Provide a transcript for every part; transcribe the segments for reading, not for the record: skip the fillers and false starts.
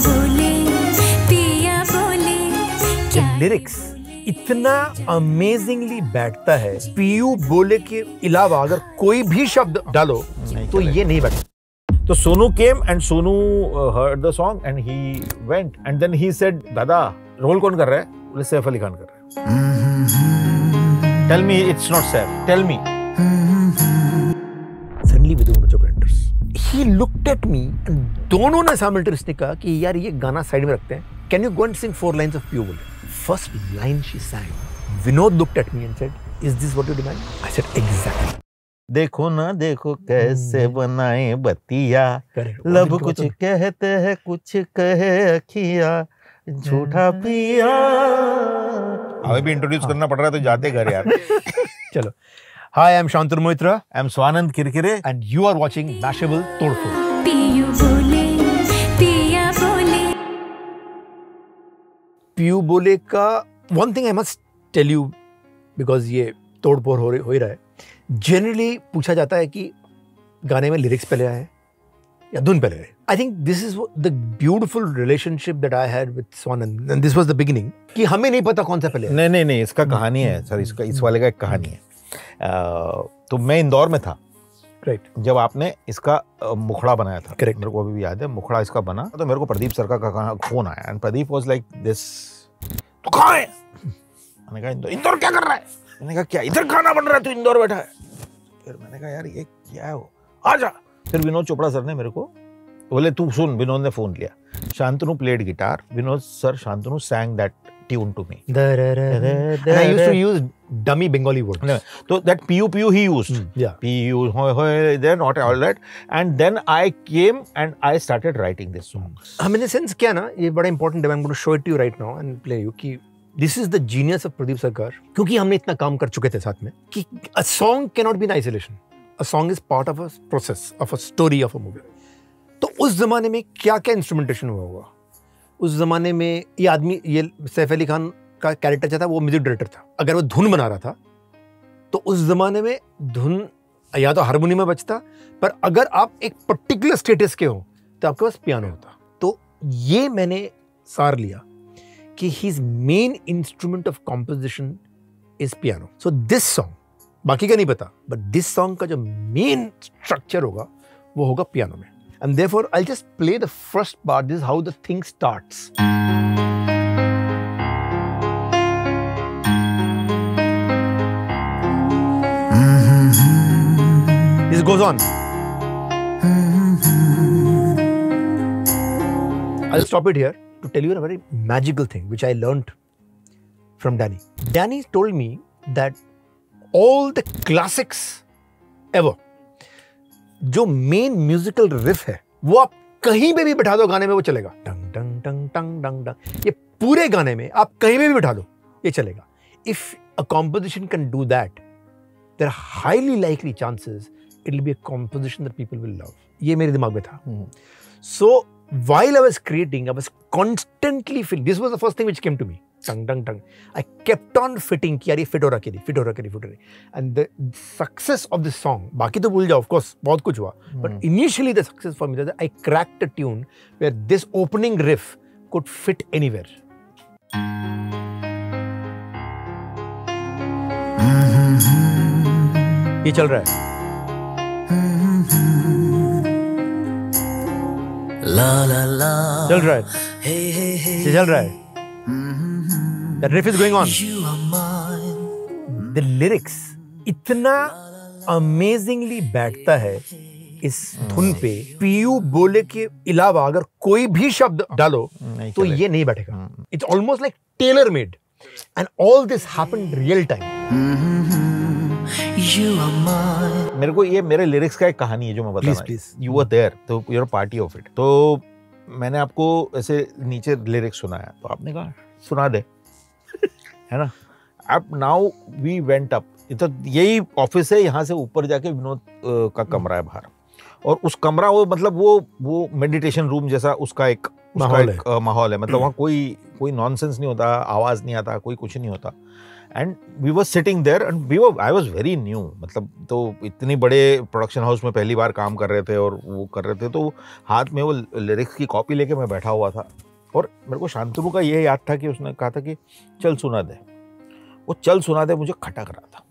बोले पिया बोले लिरिक्स इतना अमेजिंगली बैठता है, पीयू बोले के अलावा अगर कोई भी शब्द डालो तो ये नहीं बैठता। तो Sonu came and Sonu heard the song and he went and then he said, दादा रोल कौन कर रहा है? बोले सैफ अली खान कर रहा है। Tell me it's not Saif. Tell me. Suddenly Vidhu Chopra enters. He looked at me and दोनों ने simultaneously कहा कि यार ये गाना साइड में रखते हैं. Can you go and sing 4 lines of Piyoo Bole? First line she sang. Vinod looked at me and said, "Is this what you demand?" I said, "Exactly." देखो ना देखो कैसे बनाए बतिया, लब कुछ कहते हैं कुछ कहे अखिया, झूठा पिया। हमें भी इंट्रोड्यूस करना पड़ रहा है तो जाते घर यार। चलो। Hi, I'm Shantanu Moitra. I'm Swanand Kirkire And you are watching Mashable Todphod. पियू बोले पिया बोले। पीयू बोले का one thing I must tell you because ये तोड़फोड़ हो ही रहा है। जनरली पूछा जाता है कि गाने में लिरिक्स पहले आए या धुन पहले आए। I think this is the beautiful relationship that I had with Swanand and this was the beginning कि हमें नहीं पता कौन सा पहले। नहीं इसका कहानी है सर, इसका इस वाले का एक कहानी है। तो मैं इंदौर में था राइट जब आपने इसका मुखड़ा बनाया था। करेक्ट, मेरे को अभी भी याद है। मुखड़ा इसका बना तो मेरे को प्रदीप सर का फोन आया and Pradeep was like this, तू कहाँ है? मैंने कहा इंदौर क्या कर रहा है? मैंने कहा क्या इधर खाना बन रहा है, तू इंदौर बैठा है? फिर मैंने कहा यार ये क्या है वो, आ जा। फिर विनोद चोपड़ा सर ने मेरे को बोले तू सुन, विनोद ने फोन लिया, Shantanu played guitar, Vinod sir Shantanu sang that tune to me. And I used to use dummy Bengali words. So that piyu piyu he used. Yeah. Piyu hoy hoy, they're not all that. And then I came and I started writing this song. in the sense क्या ना, ये बड़ा important है। I'm going to show it to you right now and play you कि this is the genius of Pradeep Sarkar, क्योंकि हमने इतना काम कर चुके थे साथ में कि a song cannot be in isolation. A song is part of a process, of a story of a movie. तो उस जमाने में क्या-क्या इंस्ट्रूमेंटेशन हुआ होगा? उस जमाने में ये आदमी, ये सैफ अली खान का कैरेक्टर जो था वो म्यूजिक डायरेक्टर था। अगर वो धुन बना रहा था तो उस जमाने में धुन या तो हारमोनियम में बजता, पर अगर आप एक पर्टिकुलर स्टेटस के हो तो आपके पास पियानो होता। तो ये मैंने सार लिया कि his main instrument of composition is piano. So this song, बाकी का नहीं पता, but this song का जो main structure होगा वो होगा पियानो में। And therefore I'll just play the first part. This is how the thing starts. This goes on. I'll stop it here to tell you a very magical thing which I learned from Danny. Danny told me that all the classics ever, जो main musical रिफ है वो आप कहीं पे भी बैठा दो गाने में वो चलेगा। टंग टंग टंग टंग टंग टंग, ये पूरे गाने में आप कहीं पे भी बैठा दो ये चलेगा। If a composition can do that, there are highly likely chances it will be a composition that people will love. ये मेरे दिमाग में था। So while I was creating, I was constantly feeling. This was the first thing which came to me. Tang tang tang. I kept on fitting कि यार ये fit हो रहा कि नहीं, fit हो रहा कि नहीं, fit हो रहा। And the success of this song, बाकी तो भूल जाओ, of course बहुत कुछ हुआ, but initially the success for me was that I cracked a tune where this opening riff could fit anywhere. ये चल रहा है। La la la. चल रहा है। Hey hey hey. ये चल रहा है। That riff is going on. You are mine. The lyrics इतना amazingly बैठता है इस धुन पे, पीयू बोले के अलावा अगर कोई भी शब्द डालो तो ये नहीं बैठेगा। It's almost like tailor made, and all this happened real time. You are mine. मेरे को ये मेरे लिरिक्स का एक कहानी है जो मैं बता रहा हूँ। You were there, तो you're a party of it. तो मैंने आपको ऐसे नीचे लिरिक्स सुनाया तो आपने कहा सुना दे, है ना। अब नाउ वी वेंट अप, तो यही ऑफिस है, यहाँ से ऊपर जाके विनोद का कमरा है बाहर, और उस कमरा वो मतलब वो मेडिटेशन रूम जैसा उसका एक माहौल है। मतलब वहाँ कोई नॉनसेंस नहीं होता, आवाज नहीं आता, कोई कुछ नहीं होता। And we were sitting there and I was very new, मतलब तो इतनी बड़े प्रोडक्शन हाउस में पहली बार काम कर रहे थे और वो कर रहे थे, तो हाथ में वो लिरिक्स की कॉपी लेके मैं बैठा हुआ था और मेरे को शांतनु का ये याद था कि उसने कहा था कि चल सुना दे, वो चल सुना दे मुझे खटक रहा था।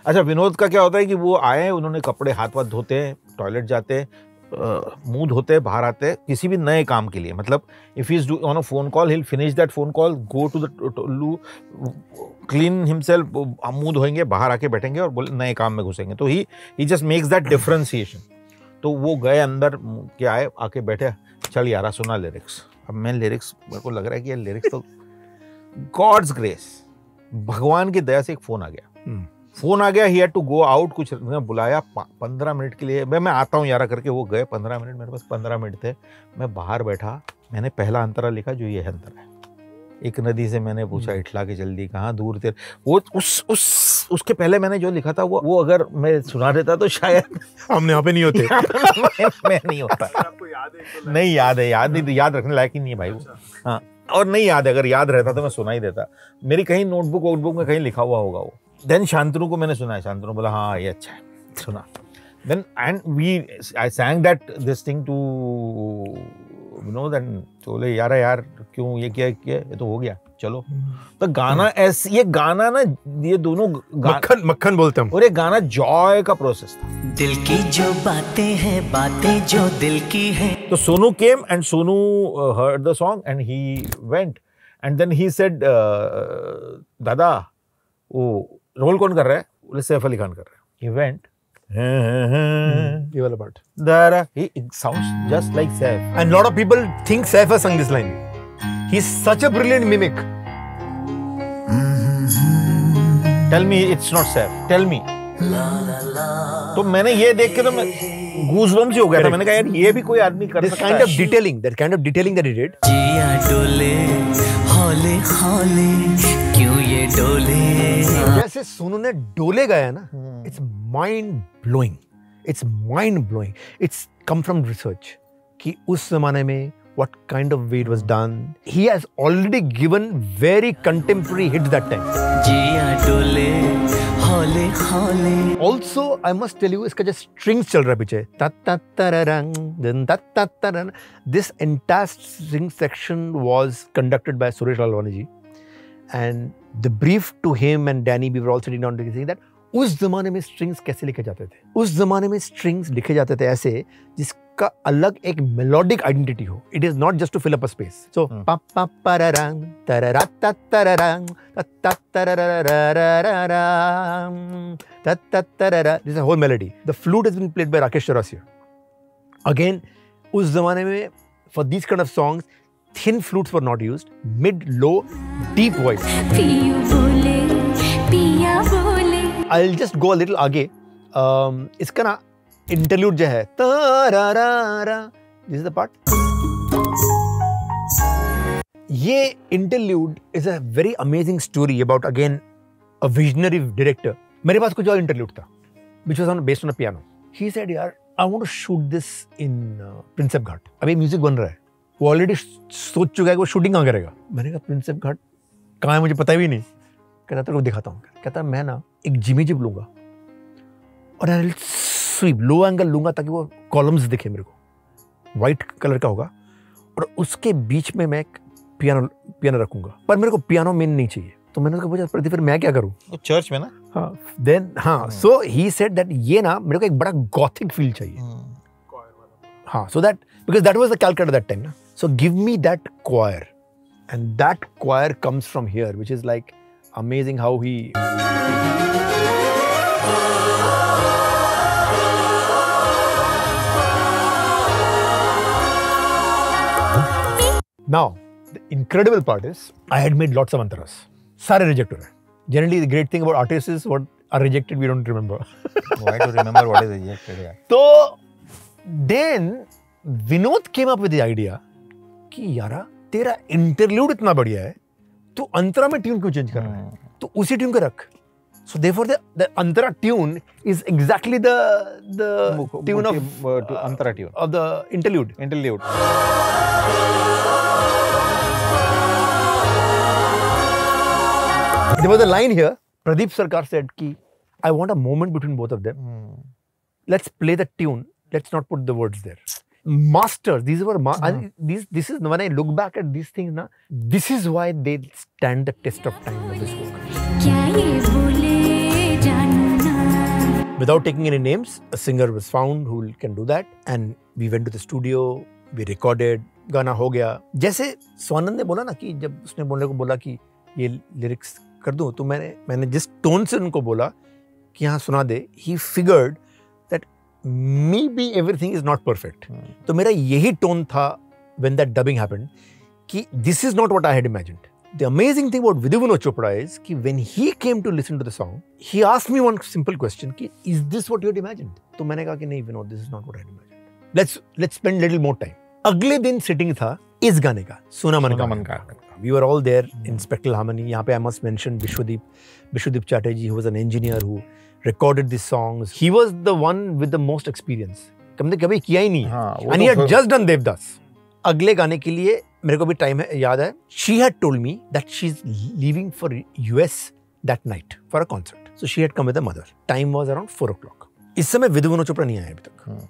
अच्छा, विनोद का क्या होता है कि वो आए, उन्होंने कपड़े हाथ वाथ धोते हैं, टॉयलेट जाते हैं, मुंह धोते हैं, बाहर आते हैं किसी भी नए काम के लिए, मतलब if he is on a phone call, he will finish that phone call, go to the टोलू, क्लीन हिमसेल्फ, मुंह धोएंगे, बाहर आके बैठेंगे और बोले नए काम में घुसेंगे। तो ही जस्ट मेक्स दैट डिफरेंशिएशन। तो वो गए अंदर के आए, आके बैठे, चल यारा सुना लिरिक्स। अब मैं लिरिक्स, मेरे को लग रहा है कि ये लिरिक्स तो गॉड्स ग्रेस, भगवान की दया से एक फोन आ गया। फोन आ गया, he had to go out, कुछ बुलाया 15 मिनट के लिए, मैं आता हूँ यारा करके वो गए। 15 मिनट, मेरे पास 15 मिनट थे, मैं बाहर बैठा, मैंने पहला अंतरा लिखा जो ये अंतरा है। एक नदी से मैंने पूछा इठला के जल्दी कहाँ दूर तेरे, वो उसके पहले मैंने जो लिखा था वो अगर मैं सुना देता तो शायद हम यहाँ पे नहीं होते। मैं नहीं होता। नहीं याद है, याद रखने लायक ही नहीं है भाई वो। हाँ, और नहीं याद है, अगर याद रहता तो मैं सुना ही देता। मेरी कहीं नोटबुक में कहीं लिखा हुआ होगा वो। देन शांतनु को मैंने सुनाया, शांतनु बोला हाँ ये अच्छा है, सुना। Then and I sang this thing to Vinod and बोले यार क्यों ये किया ये तो हो गया, चलो। तो गाना ऐसे, ये गाना ना, ये दोनों मक्खन बोलते हम, और ये गाना जॉय का प्रोसेस था। दिल की जो बातें हैं, बातें जो दिल की हैं। तो Sonu came and Sonu heard the song and he went and then he said दादा वो रोल कौन कर रहा है? बोले सैफ अली खान कर रहा है। He went ये वाला part. it sounds just like Saif. And lot of people think Saif has sung this line. He's such a brilliant mimic. Tell me it's not Saif. Tell me. तो मैंने ये देख के तो मैं गूज़बम्स ही हो गया था। मैंने कहा यार ये भी कोई आदमी कर सकता है। That kind of detailing that he did. जिया डोले हौले हौले क्यों ये डोले। जैसे सोनू ने डोले गाया ना, it's mind blowing. It's mind blowing. It's come from research कि उस जमाने में what kind of way it was done. He has already given very contemporary hits that time. जिया डोले हौले हौले। Also, I must tell you, इसका जो strings चल रहा है पीछे, ता ता तररंग, दिन ता ता तररंग, this entire string section was conducted by Suresh Lalwani ji, and the brief to him and Danny, we were all sitting down saying that उस जमाने में strings कैसे लिखे जाते थे? उस जमाने में strings लिखे जाते थे ऐसे जिसका अलग एक melodic identity हो. It is not just to fill up a space. So pa pa pararang tararata tararang ta ta tararararararang ta ta tarara. This is a whole melody. The flute has been played by Rakesh Chaurasia. Again, उस जमाने में for these kind of songs, thin flutes were not used. Mid, low, deep voice. पियू बोले पिया बोले। I'll just go a little आगे. इसका ना interlude जो है, तारारारा, this is the part. ये interlude is a very amazing story about again a visionary director. मेरे पास कुछ और interlude था, which was based on a piano. He said, यार, I want to shoot this in Prinsep Ghat. अभी music बन रहा है, वो ऑलरेडी सोच चुका है कि वो शूटिंग कहाँ करेगा। मैंने कहा प्रिंसेप घाट कहाँ है मुझे पता भी नहीं। कहता तेरे को दिखाता हूँ। कहता मैं ना एक जिमी जिप लूंगा और I will sweep, low angle लूंगा ताकि वो कॉलम्स दिखे मेरे को, वाइट कलर का होगा, और उसके बीच में मैं एक पियानो रखूंगा, पर मेरे को पियानो मेन नहीं चाहिए। तो मैंने उसको पूछा प्रदीप फिर मैं क्या करूँ? चर्च में ना। हाँ, देन हाँ, सो ही सेड दैट ये ना मेरे को एक बड़ा गॉथिक फील चाहिए। हाँ, so that because that was the Calcutta that time, na? So give me that choir, and that choir comes from here, which is like amazing how he. Now, the incredible part is I had made lots of antaras. सारे reject हो रहे हैं. Generally, the great thing about artists is what are rejected we don't remember. Why to remember what is rejected? Yeah. तो then Vinod came up with the idea कि यारा तेरा interlude इतना बढ़िया है, तो अंतरा में ट्यून क्यों चेंज कर रहा है? तो उसी ट्यून को रख. So therefore the antara tune is exactly the tune of antara tune of the interlude. There was a line here. Pradeep Sarkar said ki, I want a moment between both of them. Let's play the tune. Let's not put the words there. Masters. These were this is when I look back at these things na. This is why they stand the test of time. Of this book. क्या ये बोले जानू ना. Without taking any names, a singer was found who can do that, and we went to the studio. We recorded. गाना हो गया. जैसे स्वानंद ने बोला ना कि जब उसने बोलने को बोला कि ये लिरिक्स कर दूं, तो मैंने जिस टोन से उनको बोला कि हाँ सुना दे, he figured that maybe everything is not perfect. तो मेरा यही टोन था when that dubbing happened कि this is not what I had imagined. The amazing thing about Vidhu Vinod Chopra is कि when he came to listen to the song, he asked me one simple question कि is this what you had imagined? तो मैंने कहा कि नहीं Vinod, this is not what I had imagined. Let's spend little more time. अगले दिन sitting था इस गाने का, सोना मन का. We were all there in Spectral Harmony. यहाँ पे I must mention Bishwadip Chatterjee, who was an engineer who recorded these songs. He was the one with the most experience. हमने कभी किया ही नहीं है. And he had just done Devdas. अगले गाने के लिए मेरे को भी टाइम है, याद है. She had told me that she's leaving for US that night for a concert. So she had come with her mother. Time was around 4 o'clock. इस समय विधु विनोद चोपड़ा नहीं आए अभी तक.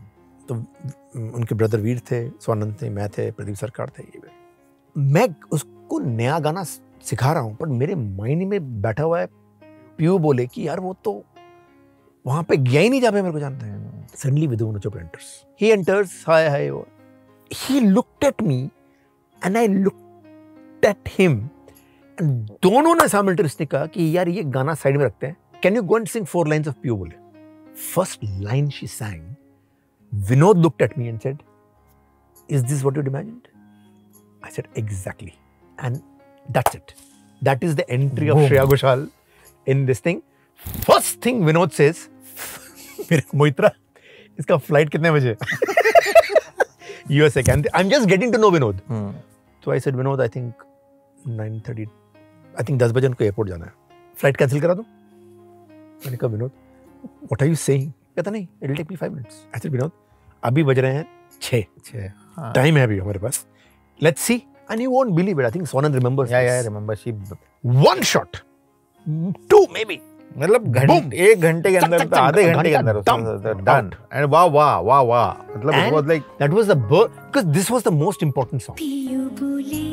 तो उनके ब्रदर वीर थे, स्वानंद थे, मैं थे, प्रदीप सरकार थे. ये मैं उसको नया गाना सिखा रहा हूँ, पर मेरे माइंड में बैठा हुआ है पीयू बोले कि यार वो तो वहां पे गया ही नहीं जहाँ पे मेरे को जानते हैं. Suddenly Vidhu Vinod Chopra enters. He enters, hi hi. He looked at me and I looked at him. दोनों ने साइमल्टेनियसली कहा कि यार ये गाना साइड में रखते हैं. Can you go and sing 4 lines of Piyu Bole. First line she sang, Vinod looked at me and said, is this what you'd imagined? I said, exactly. And that's it. That is the entry of Shreya Ghoshal in this thing. First thing Vinod says, Moitra, इसका flight कितने बजे? USA. I'm just getting to know Vinod. So I said, Vinod, I think 9:30, I think 10 बजे उनको airport जाना है. Flight cancel करा दूं? मैंने कहा, Vinod, what are you saying? कहता नहीं, it'll take me 5 minutes. I said, Vinod, अभी बज रहे हैं 6. टाइम है अभी हमारे पास. Let's see. And you won't believe it. I think Sonam remembers. Yeah, I remember. She 1 shot, 2 maybe. मतलब 1 घंटे के अंदर, आधे घंटे के अंदर done. And wow. मतलब it was like that was the because this was the most important song. पिया बोले